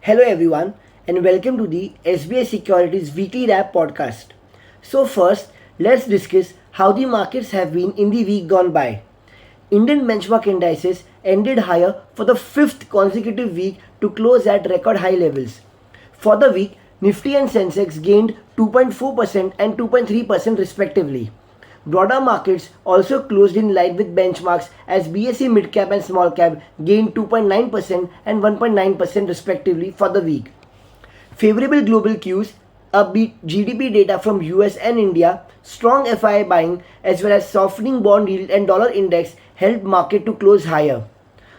Hello everyone and welcome to the SBI Securities Weekly Wrap podcast. So first, let's discuss how the markets have been in the week gone by. Indian benchmark indices ended higher for the fifth consecutive week to close at record high levels. For the week, Nifty and Sensex gained 2.4% and 2.3% respectively. Broader markets also closed in line with benchmarks as BSE Mid Cap and Small Cap gained 2.9% and 1.9% respectively for the week. Favorable global cues, upbeat GDP data from US and India, strong FII buying as well as softening bond yield and dollar index helped market to close higher.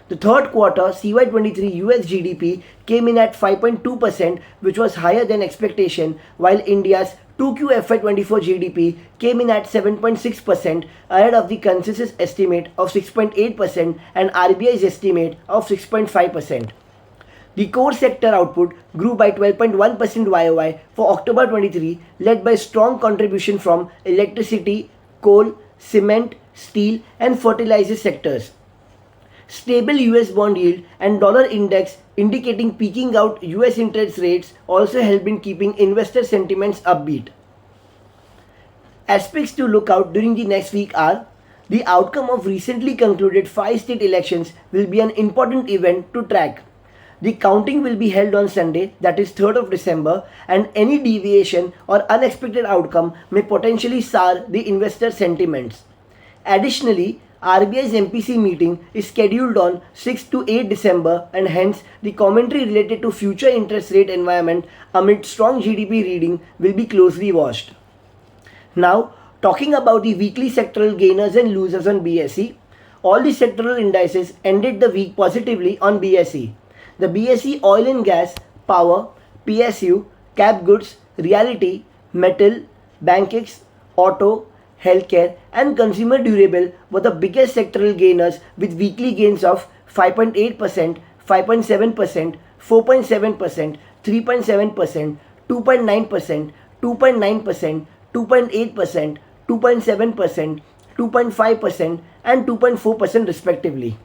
The third quarter CY23 US GDP came in at 5.2%, which was higher than expectation, while India's 2Q FY24 GDP came in at 7.6%, ahead of the consensus estimate of 6.8% and RBI's estimate of 6.5%. The core sector output grew by 12.1% YOY for October 23, led by strong contribution from electricity, coal, cement, steel and fertilizer sectors. Stable US bond yield and dollar index indicating peaking out US interest rates also helped in keeping investor sentiments upbeat. Aspects to look out during the next week are: the outcome of recently concluded 5 state elections will be an important event to track. The counting will be held on Sunday, that is 3rd of December, and any deviation or unexpected outcome may potentially sour the investor sentiments. Additionally, RBI's MPC meeting is scheduled on 6 to 8 December and hence the commentary related to future interest rate environment amid strong GDP reading will be closely watched. Now, talking about the weekly sectoral gainers and losers on BSE, all the sectoral indices ended the week positively on BSE. The BSE oil and gas, power, PSU, cap goods, realty, metal, bankex, auto, healthcare and consumer durable were the biggest sectoral gainers with weekly gains of 5.8%, 5.7%, 4.7%, 3.7%, 2.9%, 2.9%, 2.8%, 2.7%, 2.5% and 2.4% respectively.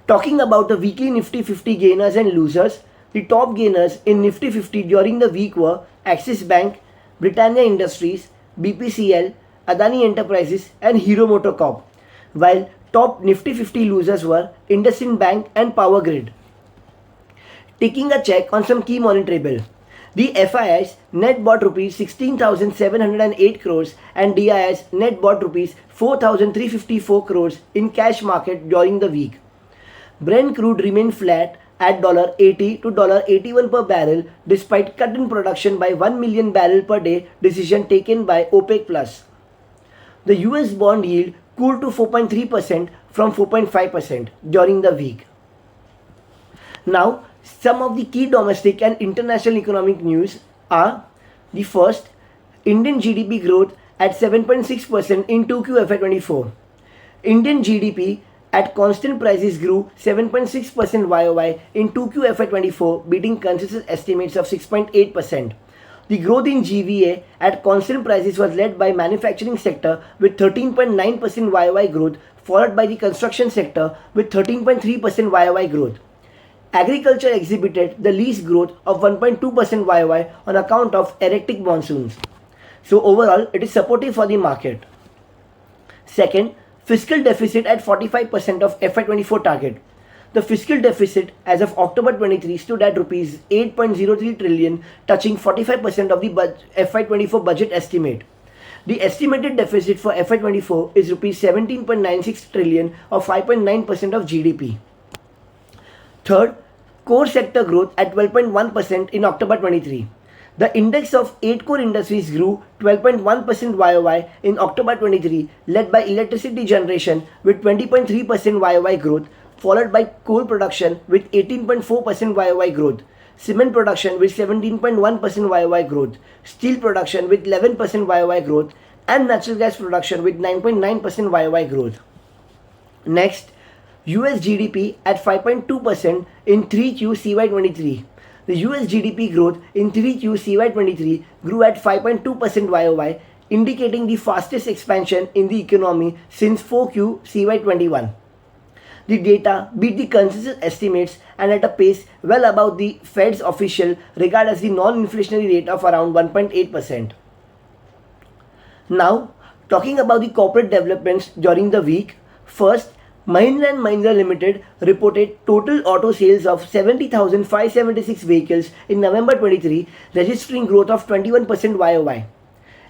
Talking about the weekly Nifty 50 gainers and losers, the top gainers in Nifty 50 during the week were Axis Bank, Britannia Industries, BPCL, Adani Enterprises and Hero MotoCorp, while top Nifty 50 losers were IndusInd Bank and Power Grid. Taking a check on some key monitorable. The FIIs net bought rupees 16,708 crores and DIIs net bought rupees 4,354 crores in cash market during the week. Brent crude remained flat at $80 to $81 per barrel despite cut in production by 1 million barrel per day decision taken by OPEC+. The US bond yield cooled to 4.3% from 4.5% during the week. Now, some of the key domestic and international economic news are: the first, Indian GDP growth at 7.6% in 2Q FY24. Indian GDP at constant prices grew 7.6% YOY in 2Q FY24, beating consensus estimates of 6.8%. The growth in GVA at constant prices was led by manufacturing sector with 13.9% YOY growth, followed by the construction sector with 13.3% YOY growth. Agriculture exhibited the least growth of 1.2% YOY on account of erratic monsoons. So overall, it is supportive for the market. Second, fiscal deficit at 45% of FY24 target. The fiscal deficit as of October 23 stood at rupees 8.03 trillion, touching 45% of the FY24 budget estimate. The estimated deficit for FY24 is rupees 17.96 trillion or 5.9% of GDP. Third, core sector growth at 12.1% in October 23. The index of 8 core industries grew 12.1% YOY in October 23, led by electricity generation with 20.3% YOY growth, followed by coal production with 18.4% YOY growth, cement production with 17.1% YOY growth, steel production with 11% YOY growth, and natural gas production with 9.9% YOY growth. Next, US GDP at 5.2% in 3Q CY23. The US GDP growth in 3Q CY23 grew at 5.2% YOY, indicating the fastest expansion in the economy since 4Q CY21. The data beat the consensus estimates and at a pace well above the Fed's official regard as the non-inflationary rate of around 1.8%. Now, talking about the corporate developments during the week, first, Mahindra and Mahindra Limited reported total auto sales of 70,576 vehicles in November 23, registering growth of 21% YOY.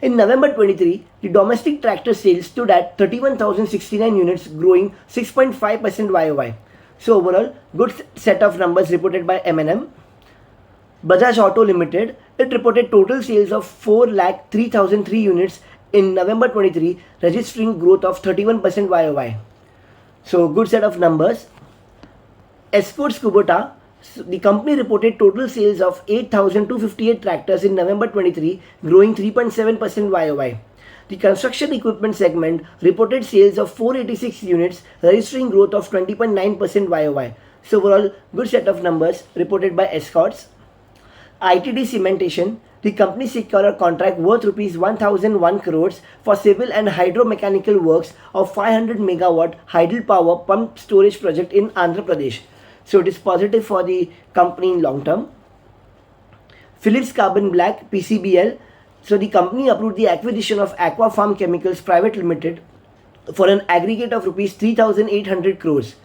In November 23, the domestic tractor sales stood at 31,069 units, growing 6.5% YOY. So overall, good set of numbers reported by M&M. Bajaj Auto Limited, it reported total sales of 4,03,003 units in November 23, registering growth of 31% YOY. So good set of numbers. Escorts Kubota, the company reported total sales of 8,258 tractors in November 23, growing 3.7% YOY. The construction equipment segment reported sales of 486 units, registering growth of 20.9% YOY. So overall, good set of numbers reported by Escorts. ITD Cementation, the company secured a contract worth rupees 1001 crores for civil and hydromechanical works of 500 megawatt hydropower pump storage project in Andhra Pradesh. So it is positive for the company in long term. Philips Carbon Black PCBL, so the company approved the acquisition of Aqua Farm Chemicals Private Limited for an aggregate of rupees 3,800 crores.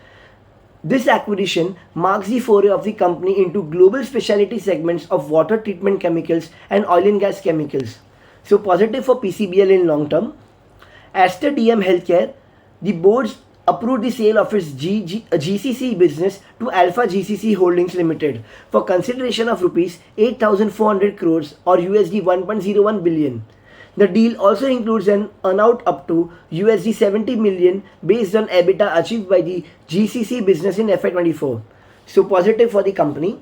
This acquisition marks the foray of the company into global specialty segments of water treatment chemicals and oil and gas chemicals. So positive for PCBL in long term. Aster DM Healthcare, the boards approved the sale of its GCC business to Alpha GCC Holdings Limited for consideration of rupees 8,400 crores or USD 1.01 billion. The deal also includes an earnout up to USD 70 million based on EBITDA achieved by the GCC business in FY24. So positive for the company.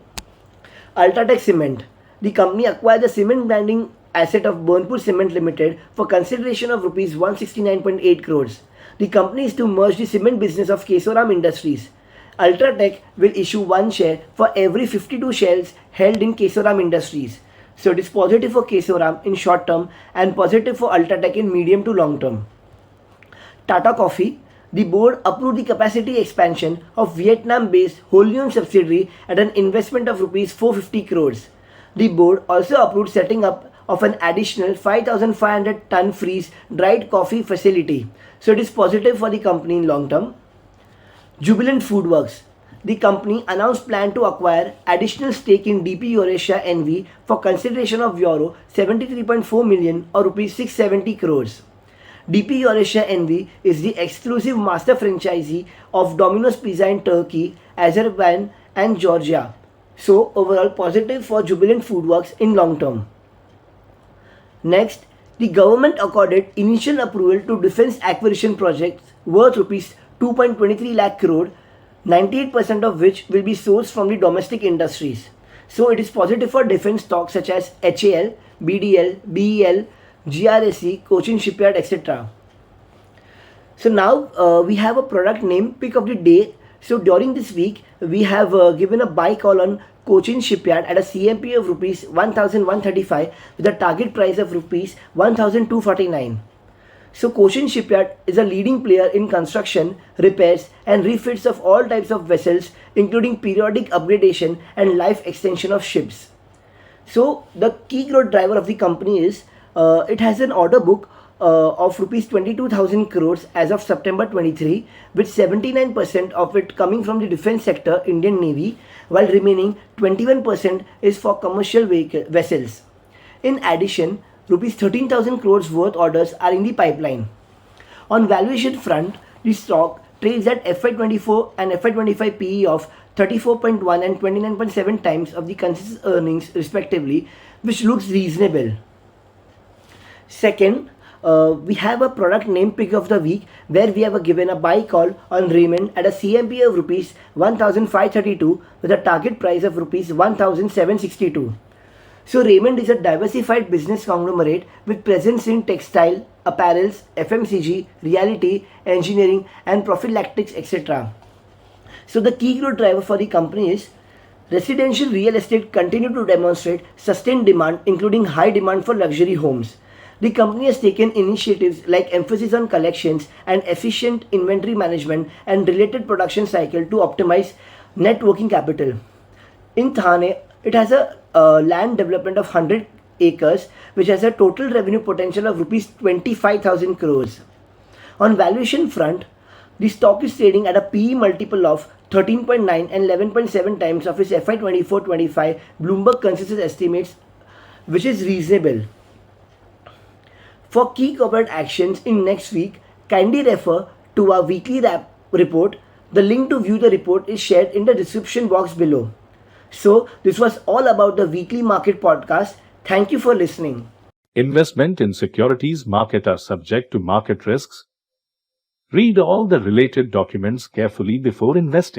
Ultratech Cement, the company acquired the cement grinding asset of Burnpur Cement Limited for consideration of rupees 169.8 crores. The company is to merge the cement business of Kesoram Industries. Ultratech will issue one share for every 52 shares held in Kesoram Industries. So it is positive for Kesoram in short term and positive for Ultratech in medium to long term. Tata Coffee, the board approved the capacity expansion of Vietnam-based wholly owned subsidiary at an investment of rupees 450 crores. The board also approved setting up of an additional 5,500 ton freeze dried coffee facility. So it is positive for the company in long term. Jubilant Foodworks, the company announced plan to acquire additional stake in DP Eurasia NV for consideration of euro 73.4 million or rupees 670 crores. DP Eurasia NV is the exclusive master franchisee of Domino's Pizza in Turkey, Azerbaijan and Georgia. So overall positive for Jubilant Foodworks in long term. Next, the government accorded initial approval to defense acquisition projects worth rupees 2.23 lakh crore, 98% of which will be sourced from the domestic industries. So it is positive for defense stocks such as HAL, BDL, BEL, GRSE, Cochin Shipyard, etc. So now we have a product name pick of the day. So during this week, we have given a buy call on Cochin Shipyard at a CMP of rupees 1,135 with a target price of rupees 1,249. So Cochin Shipyard is a leading player in construction, repairs and refits of all types of vessels, including periodic upgradation and life extension of ships. So the key growth driver of the company is it has an order book of rupees 22,000 crores as of September 23, with 79% of it coming from the defense sector, Indian Navy, while remaining 21% is for commercial vessels. In addition, rupees 13,000 crores worth orders are in the pipeline. On valuation front, the stock trades at FY24 and FY25 PE of 34.1 and 29.7 times of the consensus earnings respectively, which looks reasonable. Second, we have a product name pick of the week where we have given a buy call on Raymond at a CMP of rupees 1,532 with a target price of rupees 1,762. So Raymond is a diversified business conglomerate with presence in textile, apparels, FMCG, realty, engineering and prophylactics, etc. So the key growth driver for the company is residential real estate continue to demonstrate sustained demand, including high demand for luxury homes. The company has taken initiatives like emphasis on collections and efficient inventory management and related production cycle to optimize net working capital. In Thane, it has a land development of 100 acres, which has a total revenue potential of rupees 25,000 crores. On valuation front, the stock is trading at a PE multiple of 13.9 and 11.7 times of its FY 24-25 Bloomberg consensus estimates, which is reasonable. For key corporate actions in next week, kindly refer to our weekly report. The link to view the report is shared in the description box below. So, this was all about the weekly market podcast. Thank you for listening. Investment in securities market are subject to market risks. Read all the related documents carefully before investing.